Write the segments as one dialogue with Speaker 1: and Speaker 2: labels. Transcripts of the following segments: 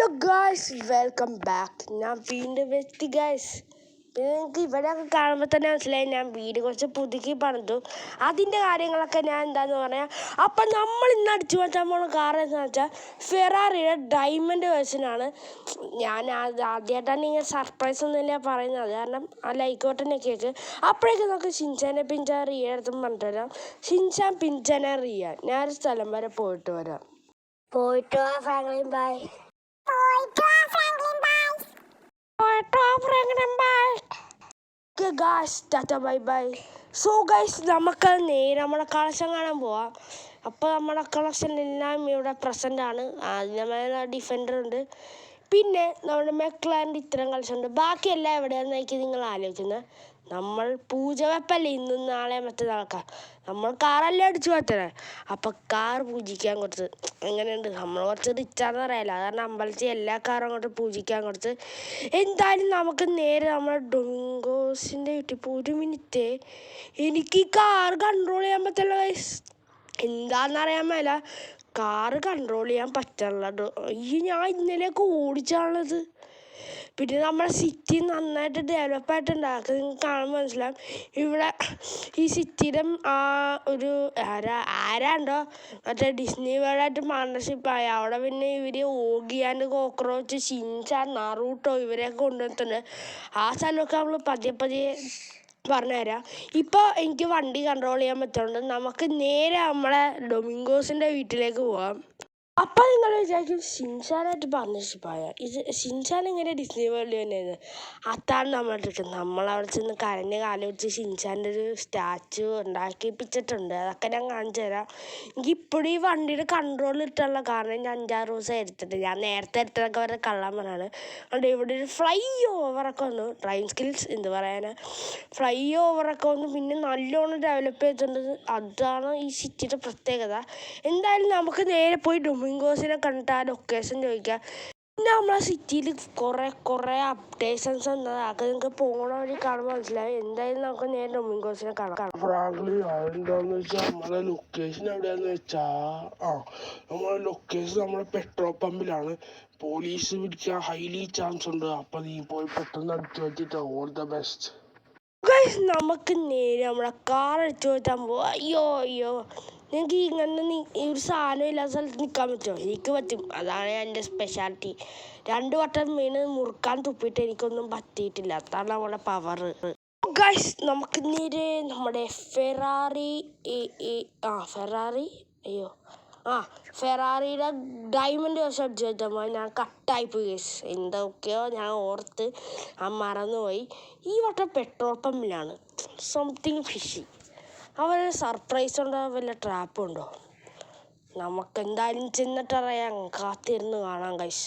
Speaker 1: Hello guys, welcome back. ഞാൻ വീണ്ടും എത്തി ഗായ്സ്. പിന്നെ നിങ്ങൾക്ക് ഇവിടെയൊക്കെ കാണുമ്പോൾ തന്നെ മനസ്സിലായി ഞാൻ വീട് കുറച്ച് പുതുക്കി പണിതു. അതിൻ്റെ കാര്യങ്ങളൊക്കെ ഞാൻ എന്താണെന്ന് പറയാം. അപ്പം നമ്മൾ ഇന്ന് അടിച്ചു മാറ്റാൻ പോകുന്ന കാർ എന്താണെന്ന് വെച്ചാൽ ഫെറാറിയുടെ ഡയമണ്ട് വേർഷനാണ്. ഞാൻ ആദ്യമായിട്ടാണ് ഇങ്ങനെ സർപ്രൈസ് ഒന്നുമില്ല പറയുന്നത്, കാരണം ആ ലൈക്കോട്ടനെ കേക്ക്. അപ്പോഴേക്കും നമുക്ക് ഷിൻചാനെ പിഞ്ചാൻ റിയ എടുത്തും പറഞ്ഞിട്ട് വരാം. ഷിൻചാൻ പിഞ്ചാനെ റിയ, ഞാനൊരു സ്ഥലം വരെ പോയിട്ട് വരാം. പോയിട്ട് വാ ഫ്രാങ്ക്ലിൻ, ബൈ. സോ ഗൈസ്, നമുക്ക് നേരെ നമ്മുടെ കളക്ഷൻ കാണാൻ പോവാം. അപ്പോൾ നമ്മുടെ കളക്ഷൻ എല്ലാം ഇവിടെ പ്രസൻ്റ് ആണ്. അതിൻ്റെ ഡിഫൻഡർ ഉണ്ട്, പിന്നെ നമ്മുടെ മെക്ലാൻ്റെ ഇത്തരം കളക്ഷൻ ഉണ്ട്. ബാക്കിയെല്ലാം എവിടെയാണെന്നായിരിക്കും നിങ്ങൾ ആലോചിക്കുന്നത്. നമ്മൾ പൂജ വെപ്പല്ലേ ഇന്നും നാളെ മറ്റന്നാൾക്കാർ. നമ്മൾ കാറല്ലേ അടിച്ചു മാറ്റണേ. അപ്പം കാർ പൂജിക്കാൻ കൊടുത്ത് എങ്ങനെയുണ്ട്? നമ്മൾ കുറച്ച് റിച്ചാന്ന് പറയാമല്ലോ, കാരണം അമ്പലത്തിൽ എല്ലാ കാറും അങ്ങോട്ട് പൂജിക്കാൻ കൊടുത്ത്. എന്തായാലും നമുക്ക് നേരെ നമ്മുടെ ഡൊമിങ്കോസിൻ്റെ വീട്ടിൽ ഇപ്പോൾ 1 മിനിറ്റ്. എനിക്ക് ഈ കാർ കൺട്രോൾ ചെയ്യാൻ പറ്റില്ല ഗൈസ്. എന്താണെന്നറിയാൻ മേല, കാറ് കൺട്രോൾ ചെയ്യാൻ പറ്റില്ല. ഈ ഞാൻ ഇന്നലെയൊക്കെ ഓടിച്ചാണത്. പിന്നെ നമ്മുടെ സിറ്റി നന്നായിട്ട് ഡെവലപ്പായിട്ടുണ്ട്. അതൊക്കെ നിങ്ങൾക്ക് കാണുമ്പോൾ മനസ്സിലാവും. ഇവിടെ ഈ സിറ്റിയുടെ ഒരു ആരാണ്ടോ മറ്റേ ഡിസ്നി വേൾഡായിട്ട് പാർട്ണർഷിപ്പായി. അവിടെ പിന്നെ ഇവർ Oggy and cockroach, Shinchan, Naruto ഇവരെയൊക്കെ കൊണ്ടുവന്നിട്ടുണ്ട്. ആ സ്ഥലമൊക്കെ നമ്മൾ പതിയെ പറഞ്ഞുതരാം. ഇപ്പോൾ എനിക്ക് വണ്ടി കൺട്രോൾ ചെയ്യാൻ പറ്റുന്നുണ്ട്. നമുക്ക് നേരെ നമ്മളെ ഡൊമിങ്കോസിൻ്റെ വീട്ടിലേക്ക് പോവാം. അപ്പം നിങ്ങൾ വിചാരിക്കും ഷിൻചാനായിട്ട് പാർട്ണർഷിപ്പായ ഇത് ഷിൻചാൻ എങ്ങനെ ഡിസ്നി വേൾഡ് തന്നെയായിരുന്നു. അതാണ് നമ്മളവിടെ ചെന്ന് കരഞ്ഞ് കാലം വെച്ച് ഷിൻചാൻ്റെ ഒരു സ്റ്റാച്ചു ഉണ്ടാക്കിപ്പിച്ചിട്ടുണ്ട്. അതൊക്കെ ഞാൻ കാണിച്ചു തരാം. എനിക്ക് ഇപ്പോഴും ഈ വണ്ടിയുടെ കൺട്രോൾ ഇട്ടുള്ള കാരണം ഞാൻ 5-6 ദിവസം എടുത്തിട്ട്, ഞാൻ നേരത്തെ എടുത്തതൊക്കെ വരെ കള്ളാൻ പറഞ്ഞാണ്. അതുകൊണ്ട് ഇവിടെ ഒരു ഫ്ലൈ ഓവറൊക്കെ വന്നു. ഡ്രൈവിംഗ് സ്കിൽസ് എന്ത് പറയാനാ, ഫ്ലൈ ഓവറൊക്കെ വന്നു. പിന്നെ നല്ലോണം ഡെവലപ്പ് ചെയ്തിട്ടുണ്ട്. അതാണ് ഈ സിറ്റിയുടെ പ്രത്യേകത. എന്തായാലും നമുക്ക് നേരെ പോയി ഡൊമിങ്കോസിനെ കണ്ടിട്ട് ആ ലൊക്കേഷൻ ചോദിക്കാം. പിന്നെ നമ്മളെ സിറ്റിയിൽ കുറേ അപ്ഡേഷൻസ് ഉണ്ട്. അതൊക്കെ നിങ്ങൾക്ക് പോകണ വഴി കാണുമ്പോൾ മനസ്സിലാവും. എന്തായാലും നമുക്ക് നേരെ ഡൊമിങ്കോസിനെ കാണാം.
Speaker 2: ഫ്രാങ്ക്ലി, അതെന്താന്ന് വെച്ചാൽ നമ്മളെ ലൊക്കേഷൻ എവിടെയാന്ന് വെച്ചാൽ നമ്മളെ ലൊക്കേഷൻ നമ്മുടെ പെട്രോൾ പമ്പിലാണ്. പോലീസ് പിടിക്കാൻ ഹൈലി ചാൻസ് ഉണ്ട്. അപ്പം നീ പോയി പെട്ടെന്ന് അടിച്ചു വെച്ചിട്ട് ഓൾ ദ ബെസ്റ്റ്.
Speaker 1: നമുക്ക് നേരെ നമ്മുടെ കാർ അടിച്ചു വെച്ചാൽ പോവാം. അയ്യോ നിങ്ങൾക്ക് ഇങ്ങനെ ഒരു സാധനം ഇല്ലാത്ത സ്ഥലത്ത് നിൽക്കാൻ പറ്റുമോ? എനിക്ക് പറ്റും. അതാണ് എൻ്റെ സ്പെഷ്യാലിറ്റി. 2 വട്ടം വീണ് മുറുക്കാൻ തുപ്പിയിട്ട് എനിക്കൊന്നും പറ്റിയിട്ടില്ല. അതാണ് നമ്മുടെ പവർ. ഗൈസ്, നമുക്ക് നേരെ നമ്മുടെ ഫെറാറിയുടെ ഡയമണ്ട് വേർഷൻ അടിച്ചു വെച്ചാൽ ഞാൻ കട്ടായിപ്പോയി ഗൈസ്. എന്തൊക്കെയോ ഞാൻ ഓർത്ത് മറന്നുപോയി. ഈ വട്ടം പെട്രോൾ പമ്പിലാണ്. Something fishy. അവന് സർപ്രൈസ് ഉണ്ടോ, വല്ല ട്രാപ്പും ഉണ്ടോ? നമുക്കെന്തായാലും ചെന്നിട്ടറിയാം. കാത്തിരുന്ന് കാണാം guys.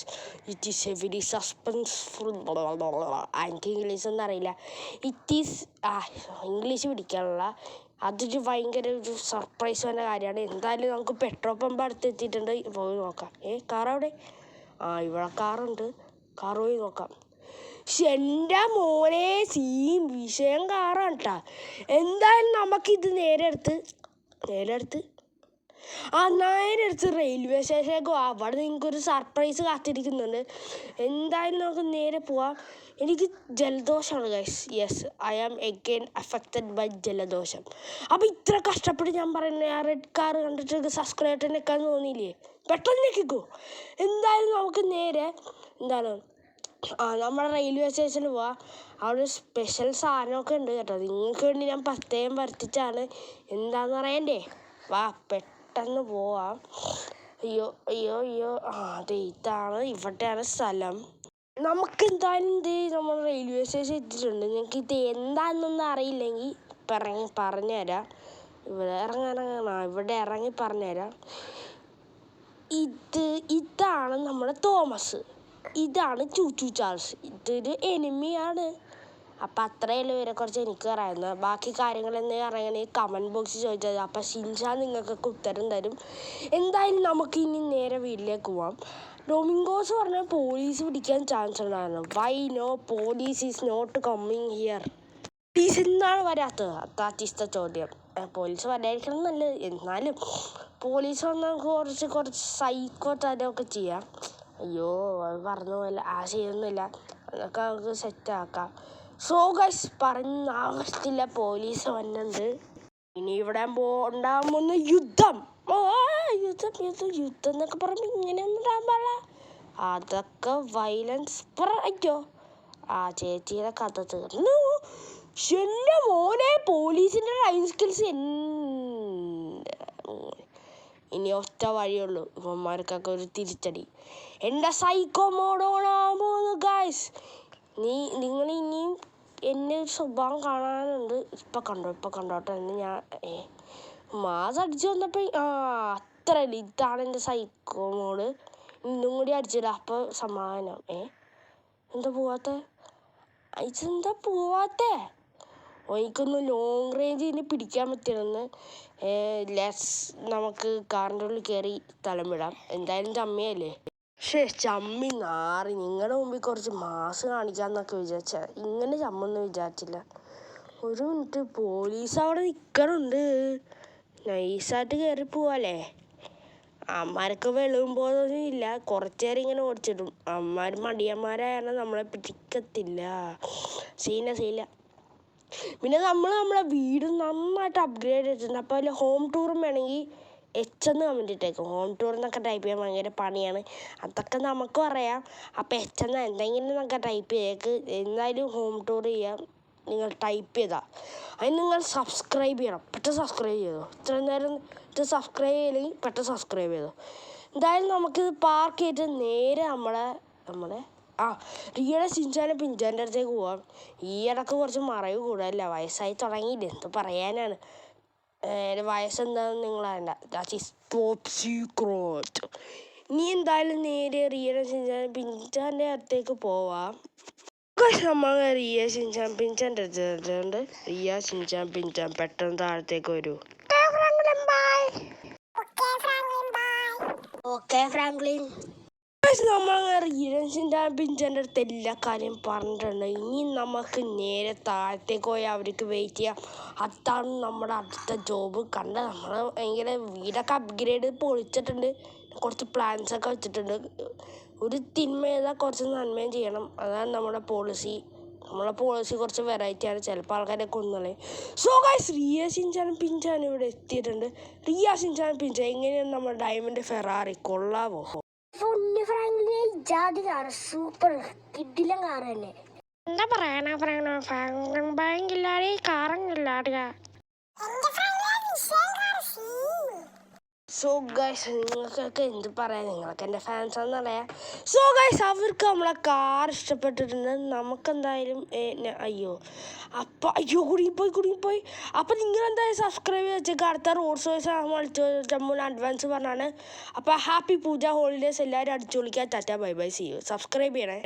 Speaker 1: It is a very suspenseful. എനിക്ക് ഇംഗ്ലീഷൊന്നും അറിയില്ല. ഇംഗ്ലീഷ് പിടിക്കാനുള്ള അതൊരു ഭയങ്കര ഒരു സർപ്രൈസ് വന്ന കാര്യമാണ്. എന്തായാലും നമുക്ക് പെട്രോൾ പമ്പ് അടുത്തെത്തിയിട്ടുണ്ട്. പോയി നോക്കാം. കാർ അവിടെ? ഇവിടെ കാറുണ്ട്. കാർ പോയി നോക്കാം. എൻ്റെ മോനെ, വിഷയം കാറാണ് കേട്ടോ. എന്തായാലും നമുക്കിത് നേരെ എടുത്ത് റെയിൽവേ സ്റ്റേഷനിലേക്ക് പോവാം. അവിടെ നിങ്ങൾക്കൊരു സർപ്രൈസ് കാത്തിരിക്കുന്നുണ്ട്. എന്തായാലും നമുക്ക് നേരെ പോവാം. എനിക്ക് ജലദോഷമാണ് guys. Yes, I am again affected by ജലദോഷം. അപ്പോൾ ഇത്ര കഷ്ടപ്പെട്ട് ഞാൻ പറയുന്നത് ആ റെഡ് കാർ കണ്ടിട്ട് സബ്സ്ക്രൈബ് നിൽക്കാൻ തോന്നിയില്ലേ? പെട്ടെന്ന് നിൽക്കോ. എന്തായാലും നമുക്ക് നേരെ നമ്മുടെ റെയിൽവേ സ്റ്റേഷനിൽ പോവാം. അവിടെ സ്പെഷ്യൽ സാധനമൊക്കെ ഉണ്ട് കേട്ടോ. നിങ്ങൾക്ക് വേണ്ടി ഞാൻ പ്രത്യേകം വരുത്തിച്ചാണ്. എന്താണെന്ന് അറിയണ്ടേ? വാ, പെട്ടെന്ന് പോവാം. അയ്യോ അതെ, ഇവിടെയാണ് സ്ഥലം. നമുക്ക് എന്തായാലും നമ്മൾ റെയിൽവേ സ്റ്റേഷൻ എത്തിയിട്ടുണ്ട്. നിങ്ങൾക്ക് ഇത് എന്താണെന്നൊന്നും അറിയില്ലെങ്കിൽ പറഞ്ഞുതരാം. ഇവിടെ ഇറങ്ങി പറഞ്ഞുതരാം. ഇതാണ് നമ്മുടെ തോമസ്, ഇതാണ് ചൂച്ചു ചാൾസ്. ഇതൊരു എനിമിയാണ്. അപ്പം അത്രയല്ലേ ഇവരെക്കുറിച്ച് എനിക്ക് പറയുന്നത്. ബാക്കി കാര്യങ്ങളെന്ന് അറിയണമെങ്കിൽ കമൻറ്റ് ബോക്സിൽ ചോദിച്ചാൽ അപ്പം ഷിൻചാൻ നിങ്ങൾക്കൊക്കെ ഉത്തരം തരും. എന്തായാലും നമുക്ക് ഇനി നേരെ വീട്ടിലേക്ക് പോവാം. ഡൊമിങ്കോസ് പറഞ്ഞാൽ പോലീസ് പിടിക്കാൻ ചാൻസ് ഉണ്ടായിരുന്നു. Why no police is not coming here? Police എന്താണ് വരാത്തത്? ദാറ്റ് ഈസ് ദ ചോദ്യം. പോലീസ് വരാതിരിക്കണം നല്ലത്. എന്നാലും പോലീസ് വന്നാൽ കുറച്ച് സൈക്കോ തരമൊക്കെ ചെയ്യാം. അയ്യോ അത് പറഞ്ഞു പോയില്ല, ചെയ്യുന്നില്ല, അതൊക്കെ നമുക്ക് സെറ്റാക്കാം. സോ ഗൈസ് പറഞ്ഞ ആവശ്യത്തില്ല, പോലീസ് വന്നത്. ഇനി ഇവിടെ ഉണ്ടാകാൻ പോകുന്ന യുദ്ധം, യുദ്ധം എന്നൊക്കെ പറയുമ്പോൾ ഇങ്ങനെയൊന്നും ഇടാൻ പാടില്ല, അതൊക്കെ വയലൻസ്. അയ്യോ ആ ചേച്ചിയുടെ കഥ തീർന്നു. എൻ്റെ മോനെ പോലീസിൻ്റെ ഡ്രൈവിംഗ് സ്കിൽസ് ഇനി ഒറ്റ വഴിയുള്ളൂ ഇവന്മാർക്കൊക്കെ ഒരു തിരിച്ചടി. എൻ്റെ സൈക്കോ മോഡ് ഓണാകാൻ പോകുന്നു ഗൈസ്. നിങ്ങൾ ഇനിയും എൻ്റെ സ്വഭാവം കാണാനുണ്ട്. ഇപ്പം കണ്ടോട്ടെ എന്ന് ഞാൻ മാസം അടിച്ചു വന്നപ്പോൾ അത്രയല്ല, ഇതാണ് എൻ്റെ സൈക്കോ മോഡ്. ഇന്നും കൂടി അടിച്ചില്ല, അപ്പോൾ സമാധാനം. എന്താ പോവാത്തേ? എനിക്കൊന്ന് ലോങ് റേഞ്ച് ഇനി പിടിക്കാൻ പറ്റില്ലെന്ന്. നമുക്ക് കാറിൻ്റെ ഉള്ളിൽ കയറി സ്ഥലം വിടാം. എന്തായാലും ചമ്മിയല്ലേ. ചമ്മി നാറി. നിങ്ങളുടെ മുമ്പിൽ കുറച്ച് മാസ് കാണിക്കാമെന്നൊക്കെ വിചാരിച്ചാൽ ഇങ്ങനെ ചമ്മെന്ന് വിചാരിച്ചില്ല. ഒരു മിനിറ്റ്, പോലീസ് അവിടെ നിൽക്കണുണ്ട്. നൈസായിട്ട് കയറി പോവാല്ലേ. അമ്മമാരൊക്കെ വെളുമ്പോഴൊന്നും ഇല്ല, കുറച്ച് നേരം ഇങ്ങനെ ഓടിച്ചിടും. അമ്മമാർ മടിയന്മാരായാണ്, നമ്മളെ പിടിക്കത്തില്ല. സീന. പിന്നെ നമ്മളെ വീട് നന്നായിട്ട് അപ്ഗ്രേഡ് ചെയ്തിട്ടുണ്ട്. അപ്പോൾ അതിൽ ഹോം ടൂറും വേണമെങ്കിൽ എന്ന് കമൻറ്റ് ഇട്ടേക്കും. ഹോം ടൂർ എന്നൊക്കെ ടൈപ്പ് ചെയ്യാൻ ഭയങ്കര പണിയാണ്, അതൊക്കെ നമുക്കും അറിയാം. അപ്പോൾ എന്ന് എന്തെങ്കിലും എന്നൊക്കെ ടൈപ്പ് ചെയ്തേക്ക്. എന്തായാലും ഹോം ടൂർ ചെയ്യാം നിങ്ങൾ ടൈപ്പ് ചെയ്താൽ. അതിന് നിങ്ങൾ സബ്സ്ക്രൈബ് ചെയ്യണം. പെട്ടെന്ന് സബ്സ്ക്രൈബ് ചെയ്തോ. ഇത്രയും നേരം സബ്സ്ക്രൈബ് ചെയ്യില്ലെങ്കിൽ പെട്ടെന്ന് സബ്സ്ക്രൈബ് ചെയ്തോ. എന്തായാലും നമുക്കിത് പാർക്ക് ചെയ്തിട്ട് നേരെ നമ്മളെ റിയയുടെ ഷിൻചാനും പിഞ്ചാൻ്റെ അടുത്തേക്ക് പോവാം. ഈ ഇടയ്ക്ക് കുറച്ച് മറവ് കൂടുതലല്ല, വയസ്സായി തുടങ്ങിയില്ലേ, എന്ത് പറയാനാണ്. വയസ്സെന്താണെന്ന് നിങ്ങളറിയണ്ട, ദാറ്റ് ഈസ് ടോപ്പ് സീക്രട്ട്. ഇനി എന്തായാലും നേരെ റിയയുടെ ഷിൻചാനും പിഞ്ചാൻ്റെ അടുത്തേക്ക് പോവാം. നമ്മൾ റിയ ഷിൻചാൻ പിഞ്ചാൻ്റെ അടുത്തുണ്ട്. റിയ ഷിൻചാൻ പിഞ്ചാൻ പെട്ടെന്ന് താഴത്തേക്ക് വരൂ. Okay Franklin. നമ്മൾ റിയ ഷിൻചാൻ പിഞ്ചാൻ്റെ അടുത്ത് എല്ലാ കാര്യം പറഞ്ഞിട്ടുണ്ട്. ഇനി നമുക്ക് നേരെ താഴത്തേക്ക് പോയി അവർക്ക് വെയിറ്റ് ചെയ്യാം. അതാണ് നമ്മുടെ അടുത്ത ജോബ്. നമ്മൾ ഭയങ്കര വീടൊക്കെ അപ്ഗ്രേഡ് പൊളിച്ചിട്ടുണ്ട്, കുറച്ച് പ്ലാൻസൊക്കെ വെച്ചിട്ടുണ്ട്. ഒരു തിന്മ ചെയ്താൽ കുറച്ച് നന്മയും ചെയ്യണം, അതാണ് നമ്മുടെ പോളിസി. കുറച്ച് വെറൈറ്റിയാണ്, ചിലപ്പോൾ ആൾക്കാരെ കൊന്നളെ. സോ ഗൈസ്, റിയ ഷിൻചാനും പിഞ്ചാനും ഇവിടെ എത്തിയിട്ടുണ്ട്. റിയ ഷിൻചാനും പിഞ്ചാൻ എങ്ങനെയാണ് നമ്മുടെ ഡയമണ്ട് ഫെറാറി, കൊള്ളാവോ? സൂപ്പർ കിഡിലും കാർ തന്നെ. എന്താ പറയാനാ ബാങ്കില്ലാതെ കാറങ്ങില്ലാടുക. സോ ഗൈസ്, നിങ്ങൾക്കൊക്കെ എന്ത് പറയാം, നിങ്ങളൊക്കെ എൻ്റെ ഫാൻസാണെന്ന് അറിയാം. സോ ഗൈസ്, അവർക്ക് നമ്മളെ കാർ ഇഷ്ടപ്പെട്ടിട്ടുണ്ട്. നമുക്കെന്തായാലും കുടുങ്ങിപ്പോയി. അപ്പം നിങ്ങളെന്തായാലും സബ്സ്ക്രൈബ് ചെയ്ത് വെച്ചേക്ക്. അടുത്ത റോഡ് ഷോസ് ജമ്മുവിന് അഡ്വാൻസ് പറഞ്ഞാണ്. അപ്പോൾ ഹാപ്പി പൂജ ഹോളിഡേയ്സ്. എല്ലാവരും അടിച്ചു വിളിക്കുക. Tata bye bye, see you. Subscribe ചെയ്യണേ.